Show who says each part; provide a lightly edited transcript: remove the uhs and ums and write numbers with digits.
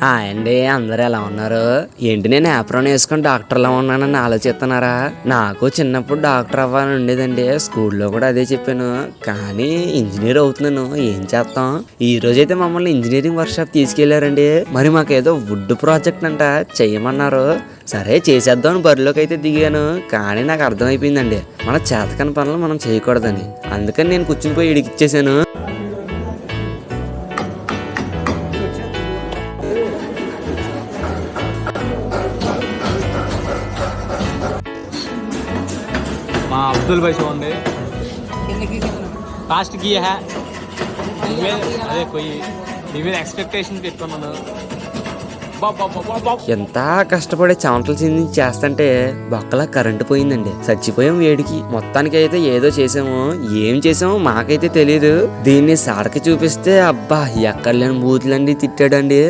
Speaker 1: అండి అందరు ఎలా ఉన్నారు? ఏంటి నేను ఏప్రాన్ వేసుకొని డాక్టర్లా ఉన్నానని ఆలోచిస్తున్నారా? నాకు చిన్నప్పుడు డాక్టర్ అవ్వాలని ఉండేదండి. స్కూల్లో కూడా అదే చెప్పాను. కానీ ఇంజనీర్ అవుతున్నాను. ఏం చేస్తాం? ఈ రోజైతే మమ్మల్ని ఇంజనీరింగ్ వర్క్ షాప్ తీసుకెళ్లారండి. మరి మాకేదో వుడ్ ప్రాజెక్ట్ అంట చేయమన్నారు. సరే చేసేద్దాం బరిలోకి అయితే దిగాను. కానీ నాకు అర్థమైపోయిందండి, మన చేతకని పనులు మనం చేయకూడదని. అందుకని నేను కూర్చుని పోయి ఇడికిచ్చేసాను.
Speaker 2: अब्दुल भाई सोंदे कास्ट की है अरे कोई एक्सपेक्टेशन పెట్టుకున్నాను.
Speaker 1: ఎంత కష్టపడి చెమటలు చింది చేస్తుంటే బొక్కలా కరెంటు పోయిందండి. చచ్చిపోయాం వేడికి. మొత్తానికి అయితే ఏదో చేసాము. ఏం చేసామో మాకైతే తెలియదు. దీన్ని సాడకి చూపిస్తే అబ్బా ఎక్కడ లేని బూతులండి తిట్టాడండి.